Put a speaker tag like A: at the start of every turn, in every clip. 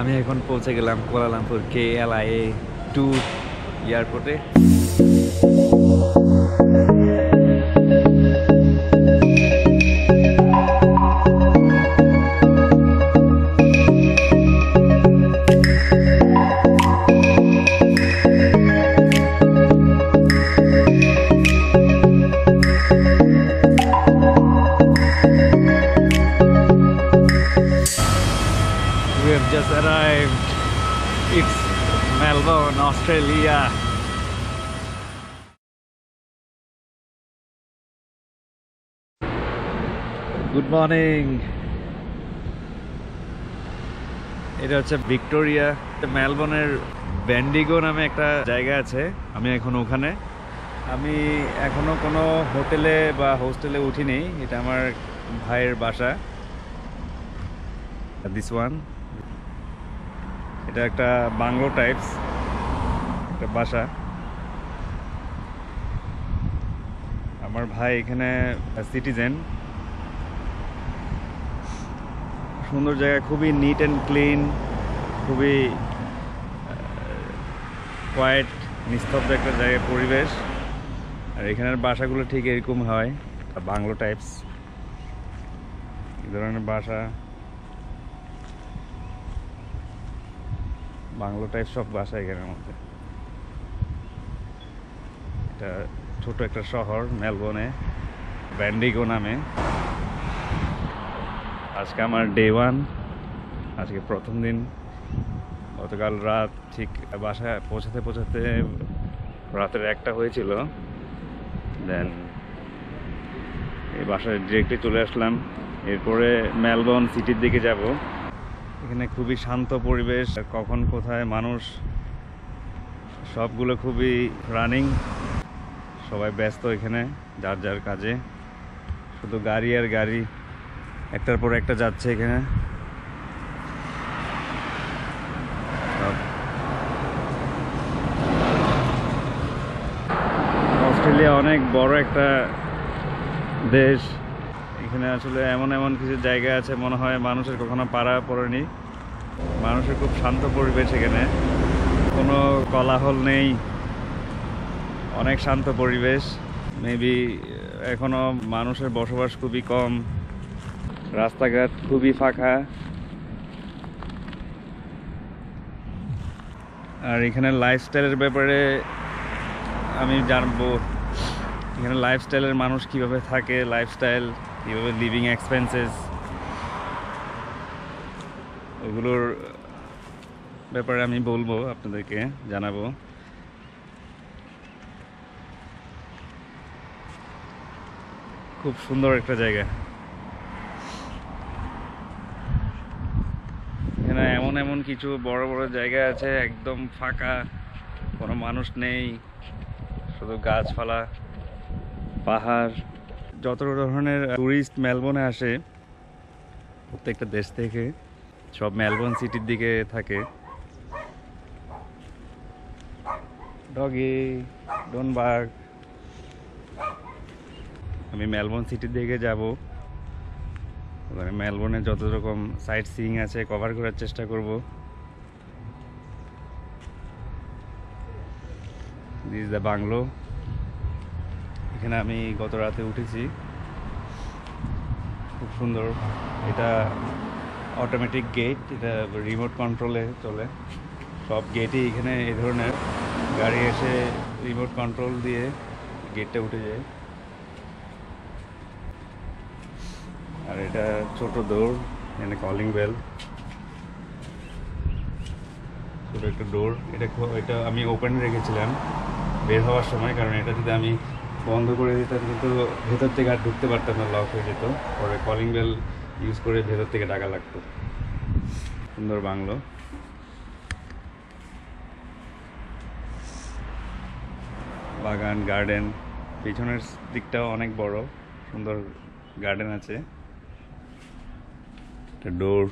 A: আমি এখন পৌঁছে গেলাম কুয়ালালামপুর KLIA 2 এয়ারপোর্টে। We have just arrived. It's Melbourne, Australia. Good morning. এটা হচ্ছে ভিক্টোরিয়া। মেলবোর্নের বেন্ডিগো নামে একটা জায়গা আছে, আমি এখন ওখানে। আমি এখনো কোনো হোটেলে বা হোস্টেলে উঠিনি। এটা আমার ভাইয়ের বাসা। দিস ওয়ান, এটা একটা বাংলো টাইপস একটা বাসা। আমার ভাই এখানে সিটিজেন। সুন্দর জায়গা, খুবই নিট অ্যান্ড ক্লিন, খুবই কোয়াইট, নিস্তব্ধ একটা জায়গা, পরিবেশ। আর এখানের বাসাগুলো ঠিক এরকম হয়, বাংলো টাইপস এই ধরনের বাসা, বাংলো টাইপ সব বাসা এখানের মধ্যে। এটা ছোট একটা শহর মেলবোর্নে, বেন্ডিগো নামে। আজকে আমার ডে 1, আজকে প্রথম দিন। গতকাল রাত ঠিক বাসায় পৌঁছাতে রাতের 1টা হয়েছিল। দেন এই বাসায় ডিরেক্টলি চলে আসলাম। এরপরে মেলবোর্ন সিটির দিকে যাব। এখানে খুবই শান্ত পরিবেশ, কখন কোথায় মানুষ সবগুলো খুবই রানিং, সবাই ব্যস্ত এখানে যার যার কাজে। শুধু গাড়ি আর গাড়ি, একটার পর একটা যাচ্ছে এখানে। অস্ট্রেলিয়া অনেক বড় একটা দেশ। এখানে আসলে এমন কিছু জায়গা আছে মনে হয় মানুষের কখনো পাড়া পড়েনি। মানুষের খুব শান্ত পরিবেশ এখানে, কোনো কোলাহল নেই, অনেক শান্ত পরিবেশ। মেবি এখনো মানুষের বসবাস খুবই কম, রাস্তাঘাট খুবই ফাঁকা। আর এখানে লাইফস্টাইলের ব্যাপারে আমি জানবো, এখানে লাইফস্টাইলের মানুষ কিভাবে থাকে, লাইফস্টাইল কিভাবে, লিভিং এক্সপেন্সেস, ওগুলোর ব্যাপারে আমি বলবো, আপনাদেরকে জানাবো। খুব সুন্দর একটা জায়গা। এখানে এমন কিছু বড় বড় জায়গা আছে, একদম ফাঁকা, কোনো মানুষ নেই, শুধু গাছপালা, পাহাড়। যত ধরনের টুরিস্ট মেলবোর্নে আসে প্রত্যেকটা দেশ থেকে, সব মেলবোর্ন সিটির দিকে থাকে। Doggy, don't bark. আমি মেলবোর্ন সিটির দিকে যাব, ওখানে মেলবোর্নে যত রকম সাইট সিইং আছে কভার করার চেষ্টা করব। This the bungalow. এখানে আমি গত রাতে উঠেছি, খুব সুন্দর। এটা অটোমেটিক গেট, এটা রিমোট কন্ট্রোলে চলে। সব গেটই এখানে এই ধরনের, গাড়ি এসে রিমোট কন্ট্রোল দিয়ে গেটটা উঠে যায়। আর এটা ছোট ডোর, এখানে কলিং বেল, ছোট একটা ডোর। এটা আমি ওপেন রেখেছিলাম বের হওয়ার সময়, কারণ এটা যদি আমি বন্ধ করে দিতাম কিন্তু ভেতর থেকে আর ঢুকতে পারতাম না, লক হয়ে যেত। পরে কলিং বেল ইউজ করে ভেতর থেকে ডাকা লাগতো। সুন্দর বাংলো, বাগান, গার্ডেন, পিছনের দিকটাও অনেক বড়, সুন্দর গার্ডেন আছে। একটা ডোর,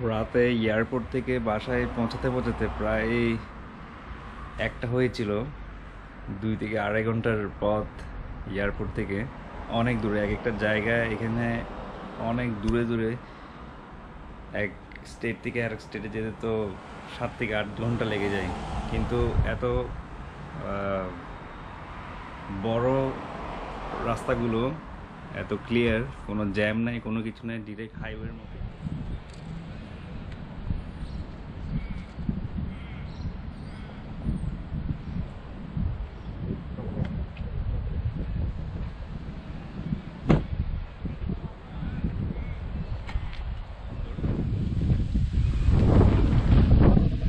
A: রাতে এয়ারপোর্ট থেকে বাসায় পৌঁছাতে পৌঁছাতে প্রায় একটা হয়েছিল। 2 থেকে 2.5 ঘন্টার পথ এয়ারপোর্ট থেকে, অনেক দূরে এক একটা জায়গা। এখানে অনেক দূরে দূরে এক স্টেট থেকে আরেক স্টেটে যেতে তো 7 থেকে 8 ঘন্টা লেগে যায়, কিন্তু এত বড় রাস্তাগুলো এত ক্লিয়ার, কোনো জ্যাম নাই, কোনো কিছু নাই, ডিরেক্ট হাইওয়ের মতো।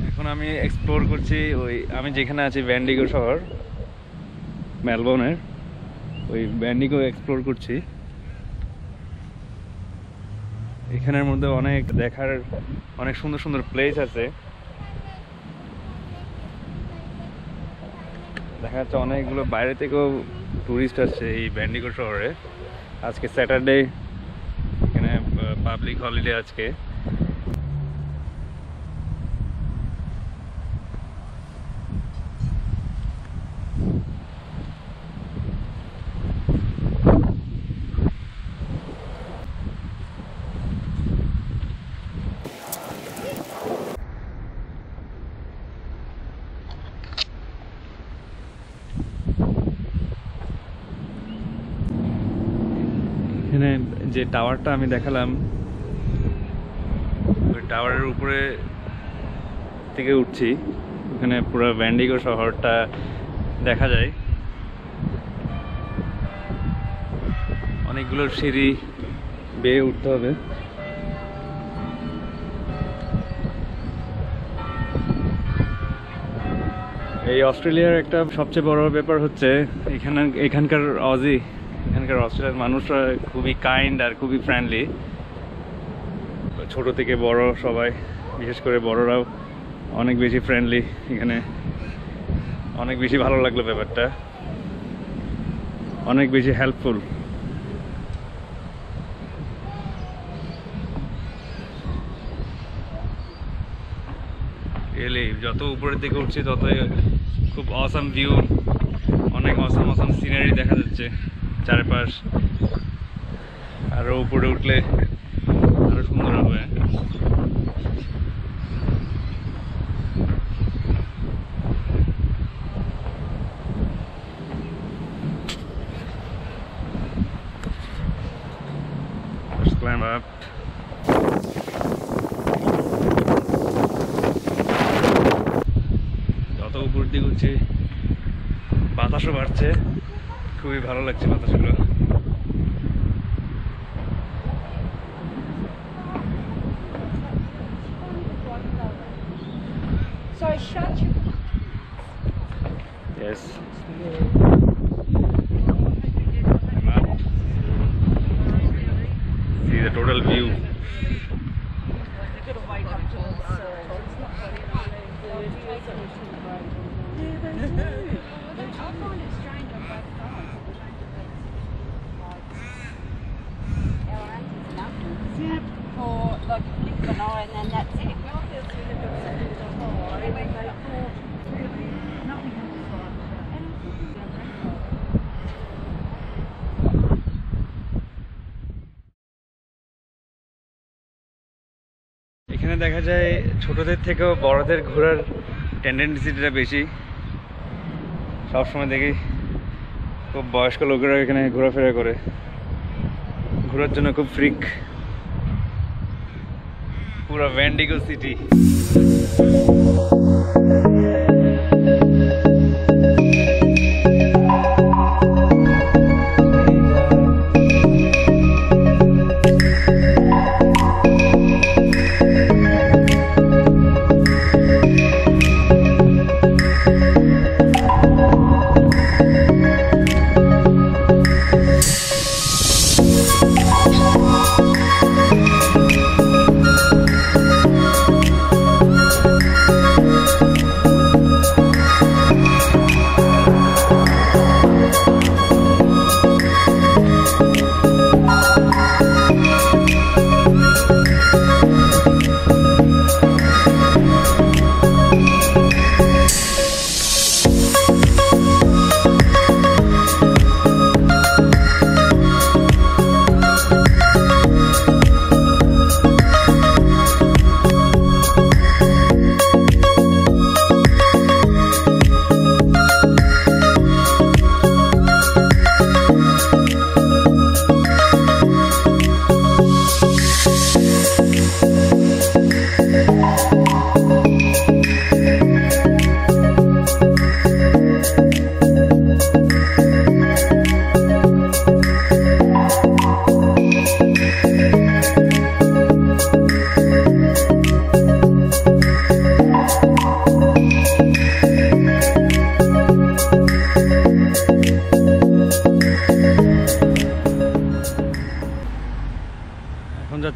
A: এখন আমি এক্সপ্লোর করছি আমি যেখানে আছি ভ্যান্ডিগো শহর, মেলবোর্নের ওই ভ্যান্ডিগো এক্সপ্লোর করছি। এখানের মধ্যে অনেক দেখার অনেক সুন্দর সুন্দর প্লেস আছে। দেখা যাচ্ছে অনেকগুলো বাইরে থেকেও টুরিস্ট আসছে এই ভ্যান্ডিগো শহরে। আজকে স্যাটারডে, এখানে পাবলিক হলিডে আজকে। এখানে যে টাওয়ারটা আমি দেখালাম, ওই টাওয়ারের উপরে থেকে উঠছি, ওখানে পুরো ভ্যান্ডিগো শহরটা দেখা যায়। অনেকগুলো সিঁড়ি বেয়ে উঠতে হবে। এই অস্ট্রেলিয়ার একটা সবচেয়ে বড় ব্যাপার হচ্ছে এখানকার অস্ট্রেলিয়ার মানুষরা খুবই কাইন্ড আর খুবই ফ্রেন্ডলি। ছোট থেকে বড় সবাই, বিশেষ করে বড়রাও অনেক বেশি ফ্রেন্ডলি। এখানে অনেক বেশি ভালো লাগলো ব্যাপারটা, অনেক বেশি হেল্পফুল। রিয়েলি যত উপরের দিকে উঠছি তত খুব অসাম ভিউ, অনেক অসাম সিনারি দেখা যাচ্ছে চারপাশ। আরো উপরে উঠলে আরো সুন্দর হবে। Let's climb up. যত উপর দিকে উঠছি বাতাসও বাড়ছে, খুবই ভালো লাগছে বাতাসগুলো। Yes. I'm up. See the total view.
B: For like a blink of an eye, and then that's it.
A: এখানে দেখা যায় ছোটদের থেকেও বড়দের ঘোরার টেন্ডেন্সিটা বেশি। সবসময় দেখি খুব বয়স্ক লোকেরা এখানে ঘোরাফেরা করে, ঘোরার জন্য খুব ফ্রিক। পুরো ভ্যান্ডিগো সিটি।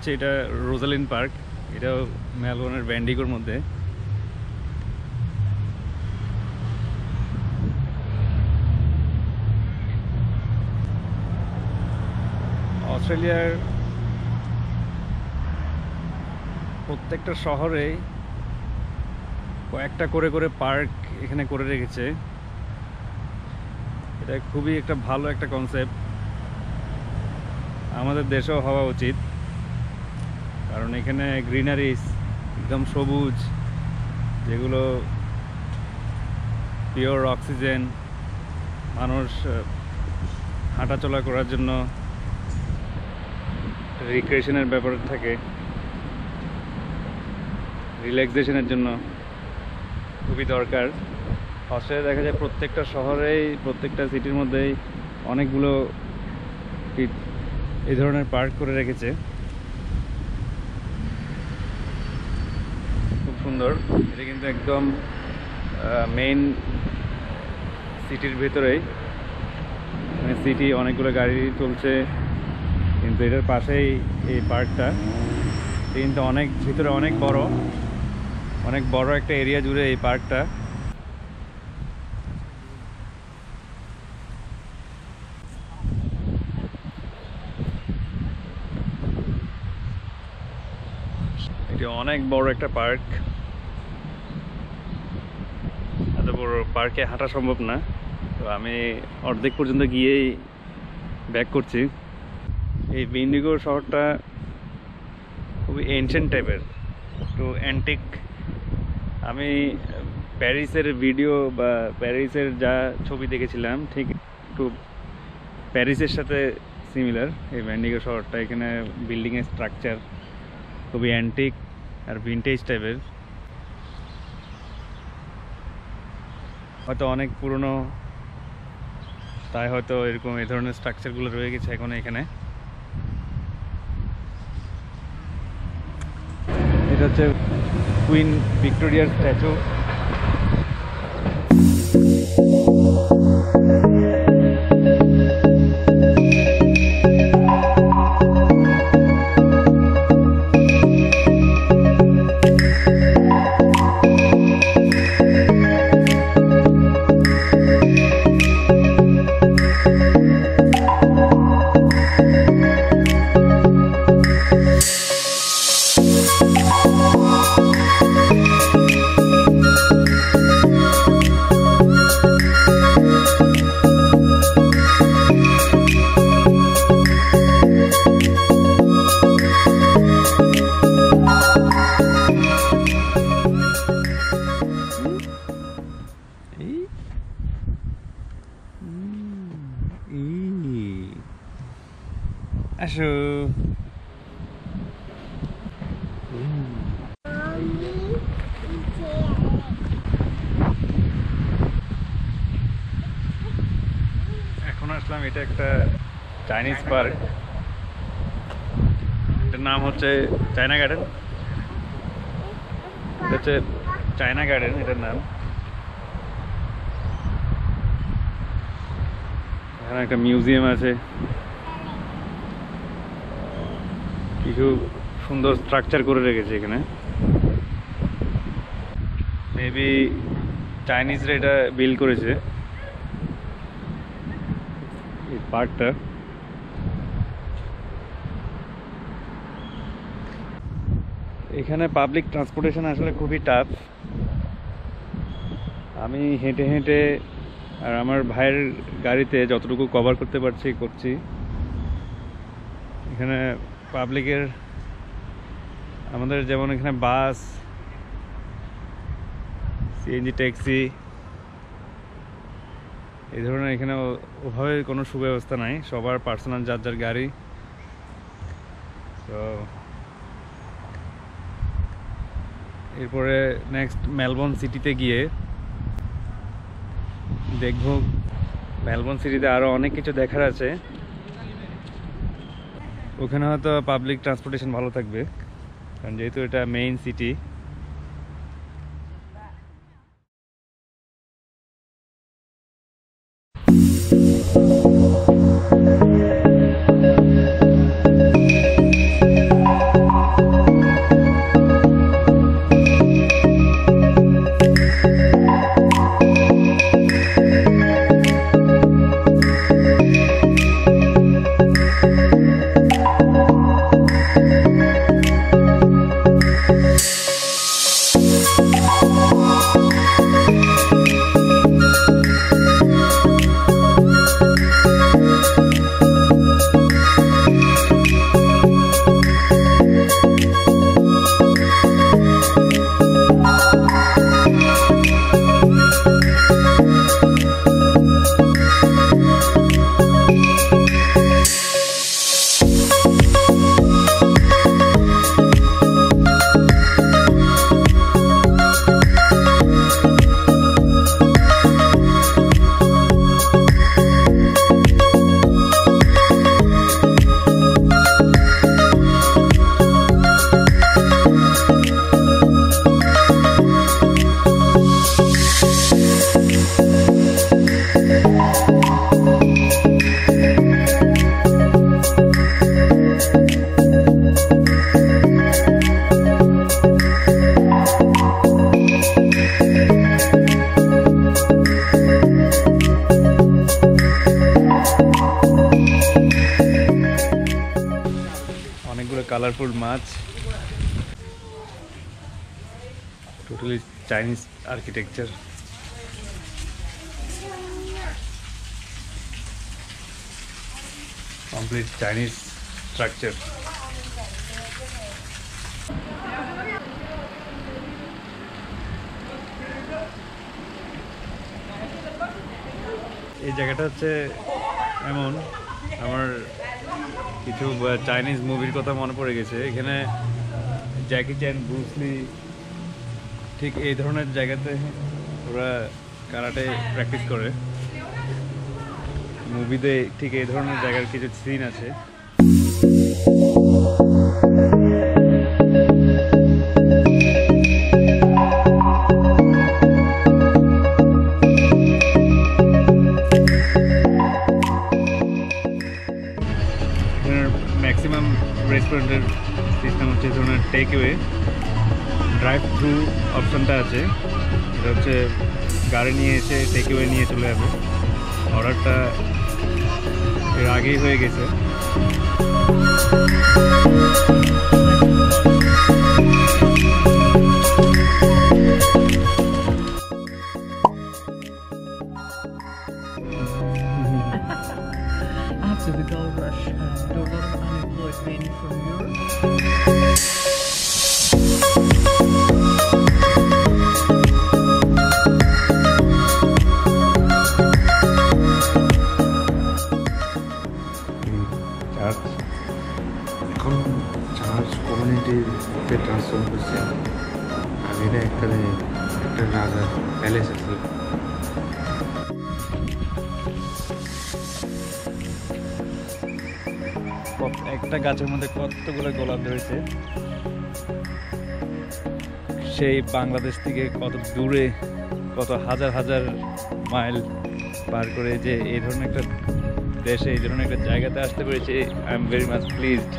A: হচ্ছে এটা রোজালিন পার্ক, এটাও মেলবোর্নের ভ্যান্ডিগোর মধ্যে। অস্ট্রেলিয়ার প্রত্যেকটা শহরে কয়েকটা করে করে পার্ক এখানে করে রেখেছে। এটা খুবই একটা ভালো একটা কনসেপ্ট, আমাদের দেশেও হওয়া উচিত। কারণ এখানে গ্রিনারিস একদম সবুজ, যেগুলো পিওর অক্সিজেন, মানুষ হাঁটাচলা করার জন্য রিক্রিয়েশনের ব্যাপার থাকে, রিল্যাক্সেশনের জন্য খুবই দরকার। অস্ট্রেলিয়া দেখা যায় প্রত্যেকটা শহরেই, প্রত্যেকটা সিটির মধ্যেই অনেকগুলো এই ধরনের পার্ক করে রেখেছে, খুব সুন্দর। এটা কিন্তু একদম মেইন সিটির ভেতরেই, মানে সিটি অনেকগুলো গাড়ি চলছে, কিন্তু এটার পাশেই এই পার্কটা। কিন্তু অনেক ভিতরে অনেক বড় একটা এরিয়া জুড়ে এই পার্কটা। এটি অনেক বড় একটা পার্ক, এত বড় পার্কে হাঁটা সম্ভব না, তো আমি অর্ধেক পর্যন্ত গিয়েই ব্যাক করছি। এই ভ্যান্ডিগো শহরটা খুবই এনশিয়েন্ট টাইপের, একটু অ্যান্টিক। আমি প্যারিসের ভিডিও বা প্যারিসের যা ছবি দেখেছিলাম, ঠিক একটু প্যারিসের সাথে সিমিলার এই ভ্যান্ডিগো শহরটা। এখানে বিল্ডিংয়ের স্ট্রাকচার খুবই অ্যান্টিক আর ভিন্টেজ টাইপের, হয়তো অনেক পুরনো, তাই হয়তো এরকম এই ধরনের স্ট্রাকচারগুলো রয়ে গেছে এখন এখানে। এটা হচ্ছে কুইন ভিক্টোরিয়ার স্ট্যাচু। আসো। এখন আসলাম, এটা একটা চাইনিজ পার্ক, এটার নাম হচ্ছে চায়না গার্ডেন। এটা হচ্ছে চায়না গার্ডেন এটার নাম। এখানে একটা মিউজিয়াম আছে, কিছু সুন্দর স্ট্রাকচার করে রেখেছে এখানে। মেবি চাইনিজরা এটা বিল্ড করেছে এই পার্কটা। এখানে পাবলিক ট্রান্সপোর্টেশন আসলে খুবই টাফ। আমি হেঁটে হেঁটে আর আমার ভাইয়ের গাড়িতে যতটুকু কভার করতে পারছি করছি। এখানে পাবলিকের আমাদের যেমন এখানে বাস, সিএনজি ট্যাক্সি, এই ধরনের এখানে ওভাবে কোনো সুব্যবস্থা নাই, সবার পার্সোনাল যার যার গাড়ি। তো এরপরে নেক্সট মেলবোর্ন সিটিতে গিয়ে দেখব, মেলবোর্ন সিটিতে আরও অনেক কিছু দেখার আছে। ওখানে হয়তো পাবলিক ট্রান্সপোর্টেশন ভালো থাকবে, কারণ যেহেতু এটা মেইন সিটি। কালারফুল মাছ, totally Chinese architecture. Complete Chinese structure. এই জায়গাটা হচ্ছে এমন, আমার কিছু চাইনিজ মুভির কথা মনে পড়ে গেছে। এখানে জ্যাকি চ্যান, ব্রুস লি, ঠিক এই ধরনের জায়গাতে ওরা কারাটে প্র্যাকটিস করে। মুভিতে ঠিক এই ধরনের জায়গার কিছু সিন আছে। ম্যাক্সিমাম রেস্টুরেন্টের সিস্টেম হচ্ছে ধরনের টেক ওয়ে, ড্রাইভ থ্রু অপশানটা আছে। এটা হচ্ছে গাড়ি নিয়ে এসে টেক ওয়ে নিয়ে চলে যাবে। অর্ডারটা এর আগেই হয়ে গেছে।
C: After the gold rush, there were a lot of unemployed men from Europe.
A: Church এখন চার্চ কমিউনিটিতে ট্রান্সফার করছে। আগে এটা একটা রাজার প্যালেস আছে। একটা গাছের মধ্যে কতগুলো গোলাপ ধরেছে। সেই বাংলাদেশ থেকে কত দূরে, কত হাজার হাজার মাইল পার করে যে এই ধরনের একটা দেশে, এই ধরনের একটা জায়গাতে আসতে পেরেছি। I am very much pleased.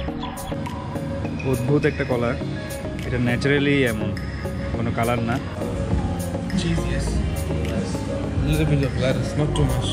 A: অদ্ভুত একটা কলা, এটা ন্যাচারালি এমন, কোনো কালার না।
D: Cheese, yes. A little bit of lettuce, not too much.